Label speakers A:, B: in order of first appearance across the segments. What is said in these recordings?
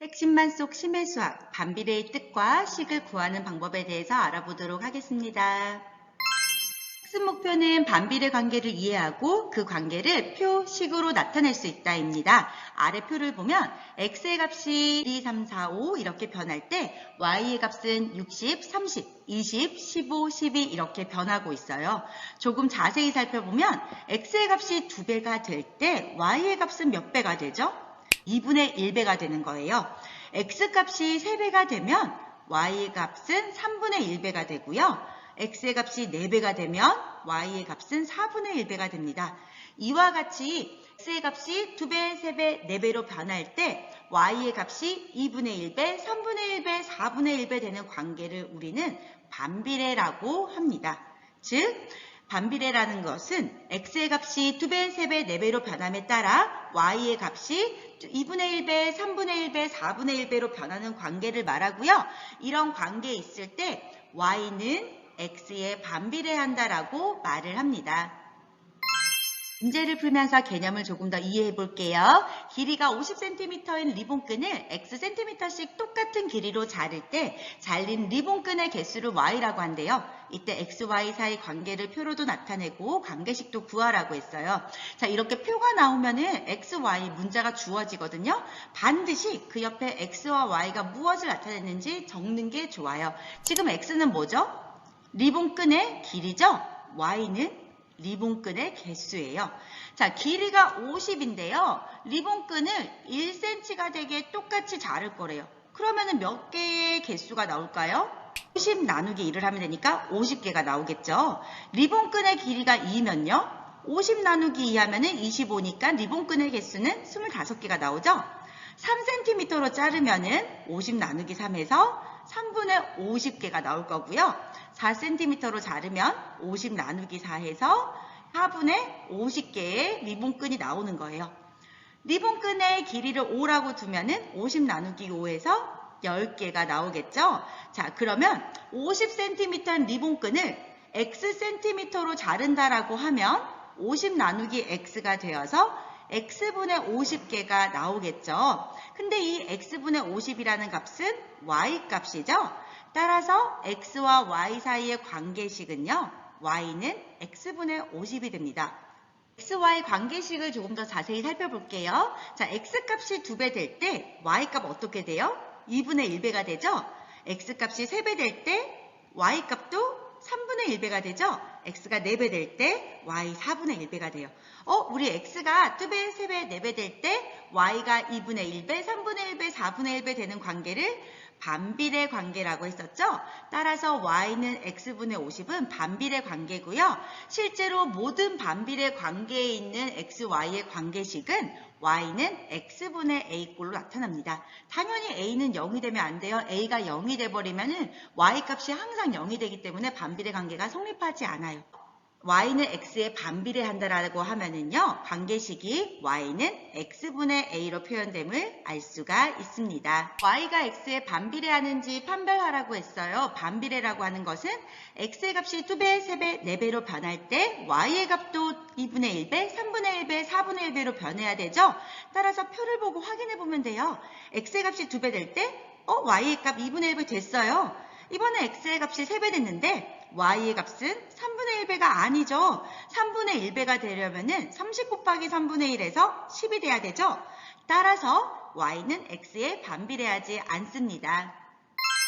A: 핵심만 속 심해 수학, 반비례의 뜻과 식을 구하는 방법에 대해서 알아보도록 하겠습니다. 학습 목표는 반비례 관계를 이해하고 그 관계를 표, 식으로 나타낼 수 있다입니다. 아래 표를 보면 x의 값이 1, 2, 3, 4, 5 이렇게 변할 때 y의 값은 60, 30, 20, 15, 12 이렇게 변하고 있어요. 조금 자세히 살펴보면 x의 값이 2배가 될 때 y의 값은 몇 배가 되죠? 2분의 1배가 되는 거예요. x값이 3배가 되면 y의 값은 3분의 1배가 되고요. x의 값이 4배가 되면 y의 값은 4분의 1배가 됩니다. 이와 같이 x의 값이 2배, 3배, 4배로 변할 때 y의 값이 2분의 1배, 3분의 1배, 4분의 1배 되는 관계를 우리는 반비례라고 합니다. 즉, 반비례라는 것은 x의 값이 2배, 3배, 4배로 변함에 따라 y의 값이 2분의 1배, 3분의 1배, 4분의 1배로 변하는 관계를 말하고요. 이런 관계에 있을 때 y는 x에 반비례한다라고 말을 합니다. 문제를 풀면서 개념을 조금 더 이해해 볼게요. 길이가 50cm인 리본끈을 xcm씩 똑같은 길이로 자를 때 잘린 리본끈의 개수를 y라고 한대요. 이때 x, y 사이 관계를 표로도 나타내고 관계식도 구하라고 했어요. 자, 이렇게 표가 나오면은 x, y 문자가 주어지거든요. 반드시 그 옆에 x와 y가 무엇을 나타냈는지 적는 게 좋아요. 지금 x는 뭐죠? 리본끈의 길이죠? y는 리본끈의 개수예요. 자, 길이가 50인데요. 리본끈을 1cm가 되게 똑같이 자를 거래요. 그러면은 몇 개의 개수가 나올까요? 50 나누기 1을 하면 되니까 50개가 나오겠죠. 리본끈의 길이가 2면요. 50 나누기 2 하면은 25니까 리본끈의 개수는 25개가 나오죠. 3cm로 자르면은 50 나누기 3에서 3분의 50개가 나올 거고요. 4cm로 자르면 50 나누기 4해서 4분의 50개의 리본끈이 나오는 거예요. 리본끈의 길이를 5라고 두면은 50 나누기 5에서 10개가 나오겠죠? 자, 그러면 50cm인 리본끈을 xcm로 자른다라고 하면 50 나누기 x가 되어서 x분의 50개가 나오겠죠. 근데 이 x분의 50이라는 값은 y 값이죠. 따라서 x와 y 사이의 관계식은요. y는 x분의 50이 됩니다. x, y 관계식을 조금 더 자세히 살펴볼게요. 자, x값이 2배 될 때 y값 어떻게 돼요? 2분의 1배가 되죠? x값이 3배 될 때 y값도 3분의 1배가 되죠? x가 4배 될 때 y 4분의 1배가 돼요. 우리 x가 2배, 3배, 4배 될 때 y가 2분의 1배, 3분의 1배, 4분의 1배 되는 관계를 반비례 관계라고 했었죠? 따라서 y는 x분의 50은 반비례 관계고요. 실제로 모든 반비례 관계에 있는 x, y의 관계식은 y는 x분의 a꼴로 나타납니다. 당연히 a는 0이 되면 안 돼요. a가 0이 돼버리면 y값이 항상 0이 되기 때문에 반비례 관계가 성립하지 않아요. y는 x에 반비례한다라고 하면은요, 관계식이 y는 x분의 a로 표현됨을 알 수가 있습니다. y가 x에 반비례하는지 판별하라고 했어요. 반비례라고 하는 것은 x의 값이 2배, 3배, 4배로 변할 때 y의 값도 2분의 1배, 3분의 1배, 4분의 1배로 변해야 되죠. 따라서 표를 보고 확인해 보면 돼요. x의 값이 2배 될 때 y의 값 2분의 1배 됐어요. 이번에 x의 값이 3배 됐는데 y의 값은 3분의 1배가 아니죠. 3분의 1배가 되려면은 30 곱하기 3분의 1에서 10이 돼야 되죠. 따라서 y는 x에 반비례하지 않습니다.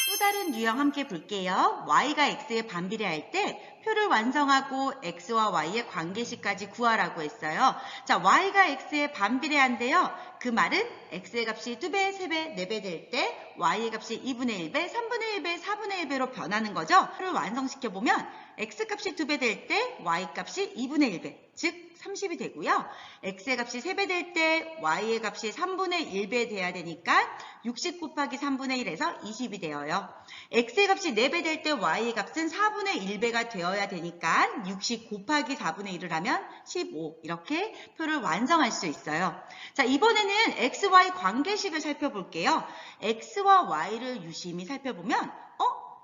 A: 또 다른 유형 함께 볼게요. y가 x에 반비례할 때 표를 완성하고 x와 y의 관계식까지 구하라고 했어요. 자, y가 x에 반비례한데요. 그 말은 x의 값이 2배, 3배, 4배 될 때 y의 값이 2분의 1배, 3분의 1배, 4분의 1배로 변하는 거죠. 표를 완성시켜보면 x값이 2배 될 때 y값이 2분의 1배, 즉 30이 되고요. x의 값이 3배 될 때 y의 값이 3분의 1배 돼야 되니까 60 곱하기 3분의 1에서 20이 되어요. x의 값이 4배 될 때 y의 값은 4분의 1배가 되어야 되니까 60 곱하기 4분의 1을 하면 15 이렇게 표를 완성할 수 있어요. 자, 이번에는 x, y 관계식을 살펴볼게요. x와 y를 유심히 살펴보면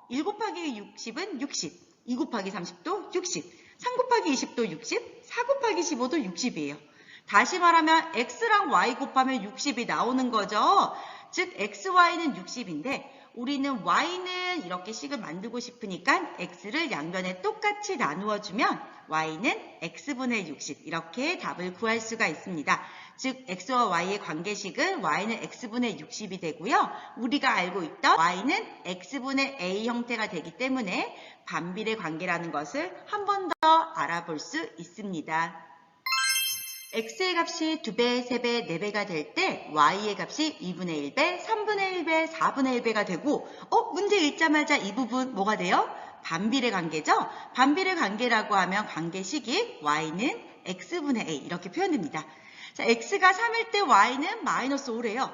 A: 1 곱하기 60은 60, 2 곱하기 30도 60, 3 곱하기 20도 60, 4 곱하기 15도 60이에요. 다시 말하면 x랑 y 곱하면 60이 나오는 거죠. 즉 xy는 60인데 우리는 y는 이렇게 식을 만들고 싶으니까 x를 양변에 똑같이 나누어 주면 y는 x분의 60 이렇게 답을 구할 수가 있습니다. 즉 x와 y의 관계식은 y는 x분의 60이 되고요. 우리가 알고 있던 y는 x분의 a 형태가 되기 때문에 반비례 관계라는 것을 한 번 더 알아볼 수 있습니다. x의 값이 2배, 3배, 4배가 될 때 y의 값이 2분의 1배, 3분의 1배, 4분의 1배가 되고 문제 읽자마자 이 부분 뭐가 돼요? 반비례 관계죠? 반비례 관계라고 하면 관계식이 y는 x분의 a 이렇게 표현됩니다. 자, x가 3일 때 y는 마이너스 5래요.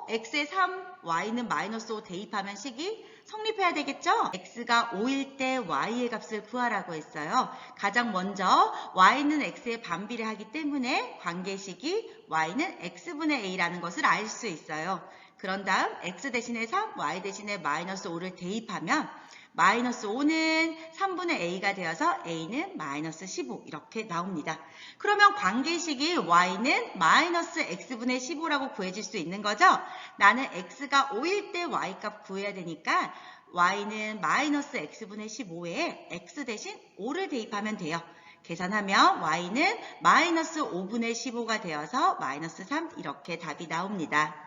A: x에 3, y는 마이너스 5 대입하면 식이 성립해야 되겠죠? x가 5일 때 y의 값을 구하라고 했어요. 가장 먼저 y는 x에 반비례하기 때문에 관계식이 y는 x분의 a라는 것을 알 수 있어요. 그런 다음 x 대신에 3, y 대신에 마이너스 5를 대입하면 마이너스 5는 3분의 a가 되어서 a는 마이너스 15 이렇게 나옵니다. 그러면 관계식이 y는 마이너스 x분의 15라고 구해질 수 있는 거죠? 나는 x가 5일 때 y 값 구해야 되니까 y는 마이너스 x분의 15에 x 대신 5를 대입하면 돼요. 계산하면 y는 마이너스 5분의 15가 되어서 마이너스 3 이렇게 답이 나옵니다.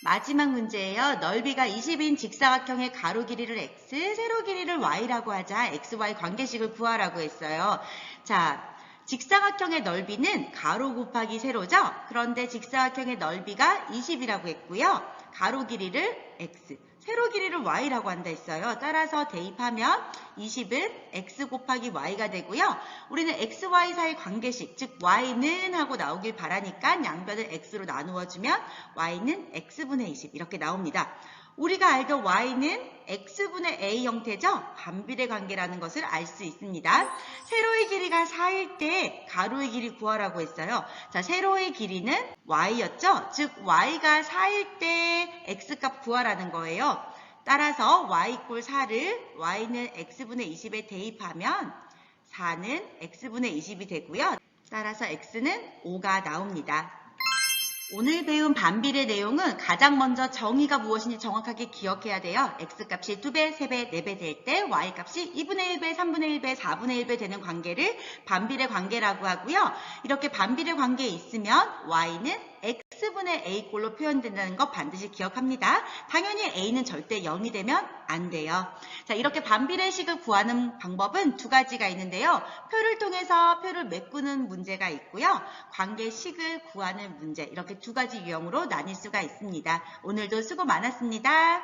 A: 마지막 문제예요. 넓이가 20인 직사각형의 가로 길이를 x, 세로 길이를 y라고 하자 xy 관계식을 구하라고 했어요. 자, 직사각형의 넓이는 가로 곱하기 세로죠? 그런데 직사각형의 넓이가 20이라고 했고요. 가로 길이를 x, 세로 길이를 y라고 한다 했어요. 따라서 대입하면 20은 x 곱하기 y가 되고요. 우리는 x, y 사이 관계식, 즉 y는 하고 나오길 바라니까 양변을 x로 나누어주면 y는 x분의 20 이렇게 나옵니다. 우리가 알던 y는 x분의 a 형태죠? 반비례 관계라는 것을 알 수 있습니다. 세로의 길이가 4일 때 가로의 길이 구하라고 했어요. 자, 세로의 길이는 y였죠? 즉 y가 4일 때 x값 구하라는 거예요. 따라서 y = 4를 y는 x분의 20에 대입하면 4는 x분의 20이 되고요. 따라서 x는 5가 나옵니다. 오늘 배운 반비례 내용은 가장 먼저 정의가 무엇인지 정확하게 기억해야 돼요. x값이 2배, 3배, 4배 될 때 y값이 2분의 1배, 3분의 1배, 4분의 1배 되는 관계를 반비례 관계라고 하고요. 이렇게 반비례 관계에 있으면 y는 x분의 a 꼴로 표현된다는 거 반드시 기억합니다. 당연히 a는 절대 0이 되면 안 돼요. 자, 이렇게 반비례식을 구하는 방법은 두 가지가 있는데요. 표를 통해서 표를 메꾸는 문제가 있고요. 관계식을 구하는 문제, 이렇게 두 가지 유형으로 나뉠 수가 있습니다. 오늘도 수고 많았습니다.